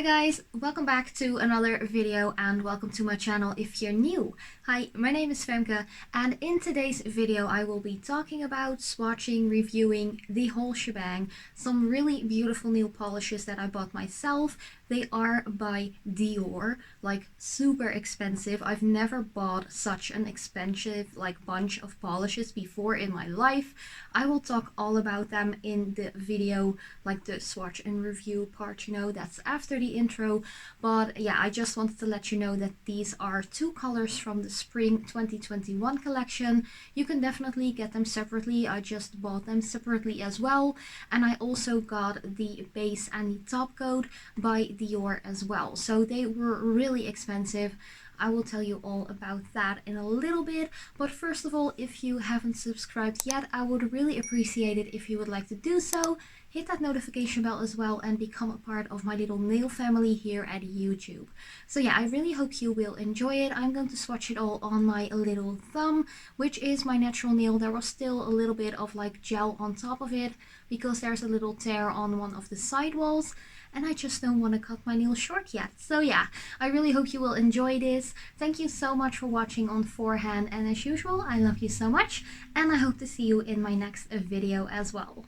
Hi guys, welcome back to another video and welcome to my channel if you're new. Hi, my name is Femke and in today's video I will be talking about swatching, reviewing the whole shebang, some really beautiful nail polishes that I bought myself. They are by Dior, like super expensive. I've never bought such an expensive bunch of polishes before in my life. I will talk all about them in the video, like the swatch and review part, that's after the intro. But yeah, I just wanted to let you know that these are two colors from the Spring 2021 collection. You can definitely get them separately. I just bought them separately as well. And I also got the base and the top coat by Dior as well. So they were really expensive. I will tell you all about that in a little bit, but first of all, if you haven't subscribed yet, I would really appreciate it if you would like to do so. Hit that notification bell as well and become a part of my little nail family here at YouTube. So yeah, I really hope you will enjoy it. I'm going to swatch it all on my little thumb, which is my natural nail. There was still a little bit of gel on top of it because there's a little tear on one of the side walls. And I just don't want to cut my nails short yet. So yeah, I really hope you will enjoy this. Thank you so much for watching on forehand, and as usual, I love you so much, and I hope to see you in my next video as well.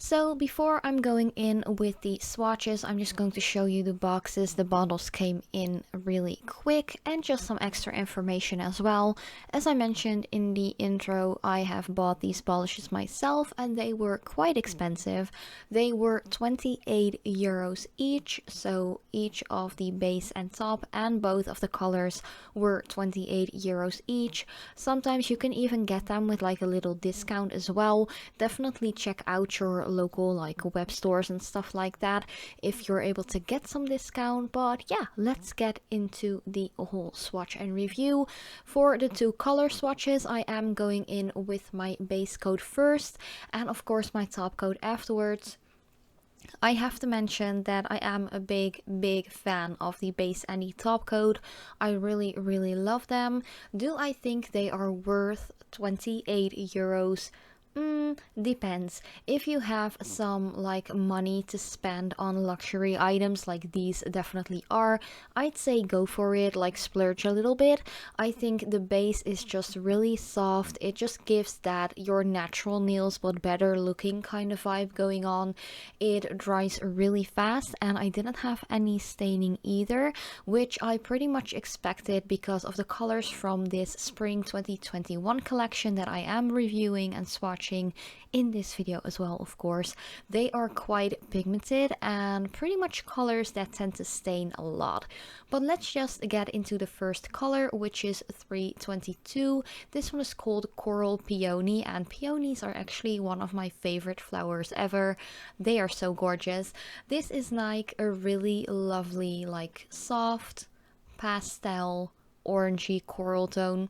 So before I'm going in with the swatches, I'm just going to show you the boxes. The bottles came in really quick and just some extra information as well. As I mentioned in the intro, I have bought these polishes myself and they were quite expensive. They were 28 euros each, so each of the base and top and both of the colors were 28 euros each. Sometimes you can even get them with a little discount as well. Definitely check out your local web stores and stuff like that if you're able to get some discount. But yeah, let's get into the whole swatch and review. For the two color swatches, I am going in with my base coat first and of course my top coat afterwards. I have to mention that I am a big fan of the base and the top coat. I really love them. Do I think they are worth 28 euros? Depends. If you have some money to spend on luxury items like these definitely are, I'd say go for it, splurge a little bit. I think the base is just really soft. It just gives that your natural nails but better looking kind of vibe going on. It dries really fast and I didn't have any staining either, which I pretty much expected because of the colors from this Spring 2021 collection that I am reviewing and swatching in this video as well. Of course, they are quite pigmented and pretty much colors that tend to stain a lot. But let's just get into the first color, which is 322. This one is called Coral Peony, and peonies are actually one of my favorite flowers ever. They are so gorgeous. This is a really lovely soft pastel orangey coral tone.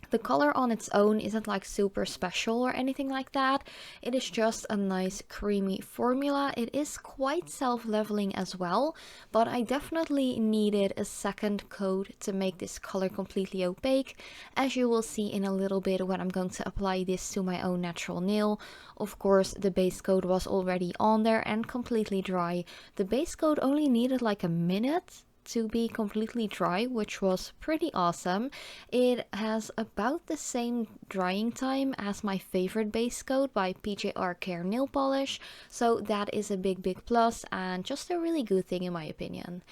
The color on its own isn't super special or anything like that. It is just a nice creamy formula. It is quite self-leveling as well, but I definitely needed a second coat to make this color completely opaque, as you will see in a little bit when I'm going to apply this to my own natural nail. Of course, the base coat was already on there and completely dry. The base coat only needed a minute to be completely dry, which was pretty awesome. It has about the same drying time as my favorite base coat by PJR Care nail polish, so that is a big plus and just a really good thing in my opinion.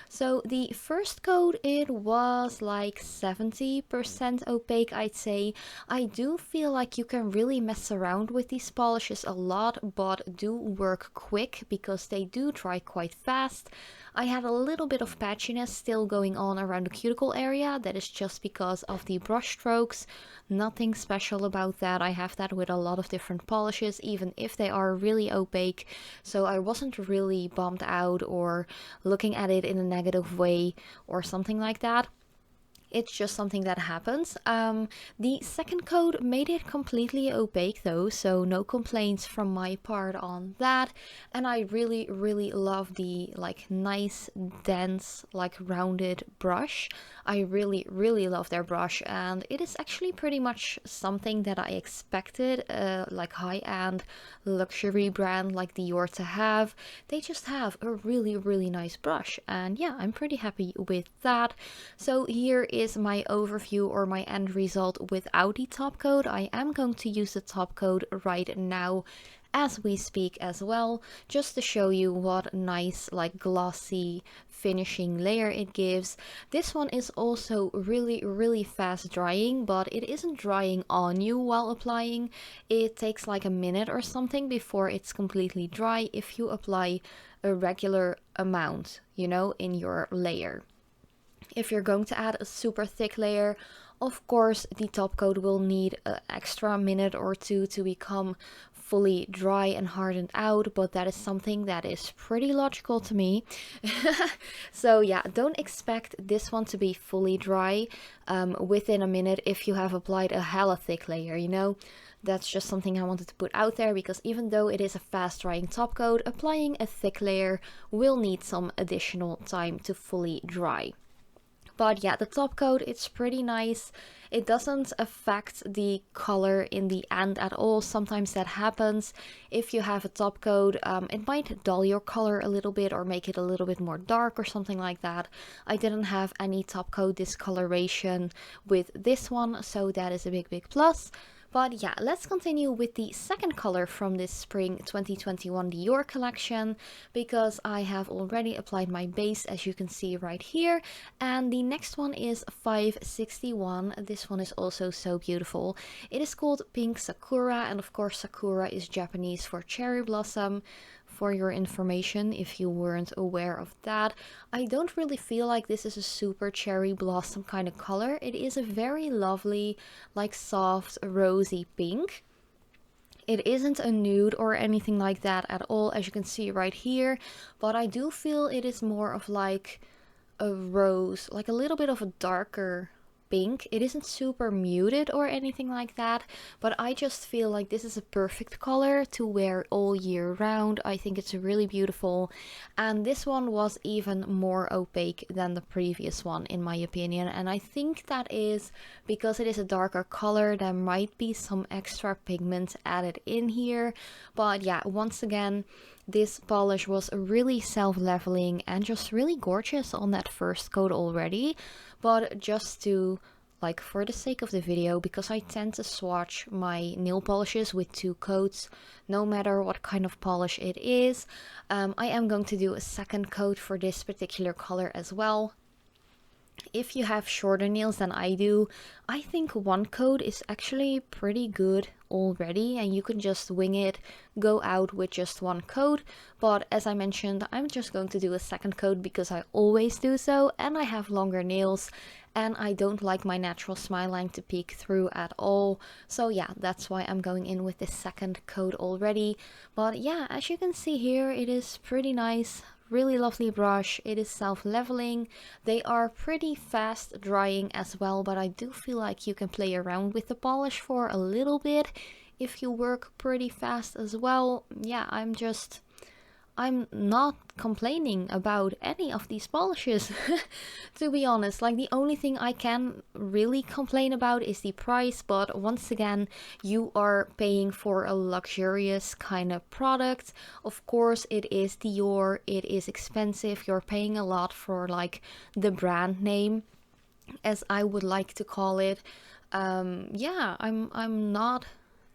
So the first coat, it was 70% opaque, I'd say. I do feel like you can really mess around with these polishes a lot, but do work quick because they do dry quite fast. I had a little bit of patchiness still going on around the cuticle area. That is just because of the brush strokes. Nothing special about that. I have that with a lot of different polishes, even if they are really opaque. So I wasn't really bummed out or looking at it in a negative way or something like that. It's just something that happens. The second coat made it completely opaque though, so no complaints from my part on that. And I really, really love the like nice, dense, like rounded brush. I really, really love their brush, and it is actually pretty much something that I expected, like high-end luxury brand like Dior to have. They just have a really, really nice brush, and yeah, I'm pretty happy with that. So here is my overview or my end result without the top coat. I am going to use the top coat right now as we speak as well, just to show you what nice like glossy finishing layer it gives. This one is also really, really fast drying, but it isn't drying on you while applying. It takes like a minute or something before it's completely dry if you apply a regular amount, you know, in your layer. If you're going to add a super thick layer, of course the top coat will need an extra minute or two to become fully dry and hardened out, but that is something that is pretty logical to me. So yeah, don't expect this one to be fully dry within a minute if you have applied a hella thick layer, you know. That's just something I wanted to put out there, because even though it is a fast drying top coat, applying a thick layer will need some additional time to fully dry. But yeah, the top coat, it's pretty nice. It doesn't affect the color in the end at all. Sometimes that happens if you have a top coat. It might dull your color a little bit or make it a little bit more dark or something like that. I didn't have any top coat discoloration with this one, so that is a big, big plus. But yeah, let's continue with the second color from this spring 2021 Dior collection, because I have already applied my base, as you can see right here. And the next one is 561. This one is also so beautiful. It is called Pink Sakura, and of course Sakura is Japanese for cherry blossom. For your information, if you weren't aware of that, I don't really feel like this is a super cherry blossom kind of color. It is a very lovely, like soft, rosy pink. It isn't a nude or anything like that at all, as you can see right here, but I do feel it is more of like a rose, like a little bit of a darker pink. It isn't super muted or anything like that, but I just feel like this is a perfect color to wear all year round. I think it's really beautiful, and this one was even more opaque than the previous one in my opinion, and I think that is because it is a darker color. There might be some extra pigment added in here, but yeah, once again, this polish was really self-leveling and just really gorgeous on that first coat already. But just to, like, for the sake of the video, because I tend to swatch my nail polishes with 2 coats, no matter what kind of polish it is, I am going to do a second coat for this particular color as well. If you have shorter nails than I do, I think 1 coat is actually pretty good already, and you can just wing it, go out with just 1 coat. But as I mentioned, I'm just going to do a second coat because I always do so, and I have longer nails and I don't like my natural smile line to peek through at all. So yeah, that's why I'm going in with this second coat already. But yeah, as you can see here, it is pretty nice. Really lovely brush. It is self-leveling. They are pretty fast drying as well, but I do feel like you can play around with the polish for a little bit if you work pretty fast as well. Yeah, I'm not complaining about any of these polishes, to be honest. Like, the only thing I can really complain about is the price, but once again, you are paying for a luxurious kind of product. Of course, it is Dior, it is expensive, you're paying a lot for like the brand name, as I would like to call it. Yeah, I'm not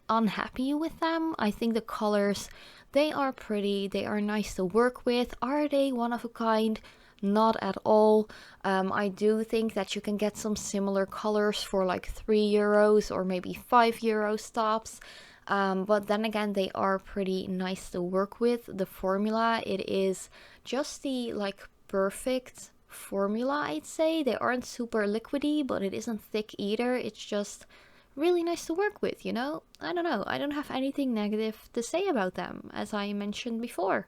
unhappy with them. I think the colors, they are pretty, they are nice to work with. Are they one of a kind? Not at all. I do think that you can get some similar colors for like €3 or maybe €5 tops. But then again, they are pretty nice to work with. The formula, it is just the like perfect formula, I'd say. They aren't super liquidy, but it isn't thick either. It's just really nice to work with, you know? I don't know. I don't have anything negative to say about them, as I mentioned before.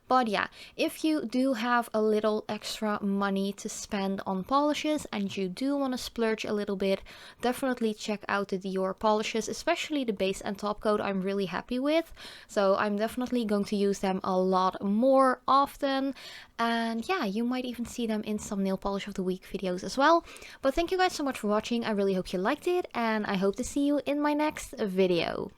But yeah, if you do have a little extra money to spend on polishes and you do want to splurge a little bit, definitely check out the Dior polishes, especially the base and top coat I'm really happy with. So I'm definitely going to use them a lot more often. And yeah, you might even see them in some nail polish of the week videos as well. But thank you guys so much for watching. I really hope you liked it, and I hope to see you in my next video.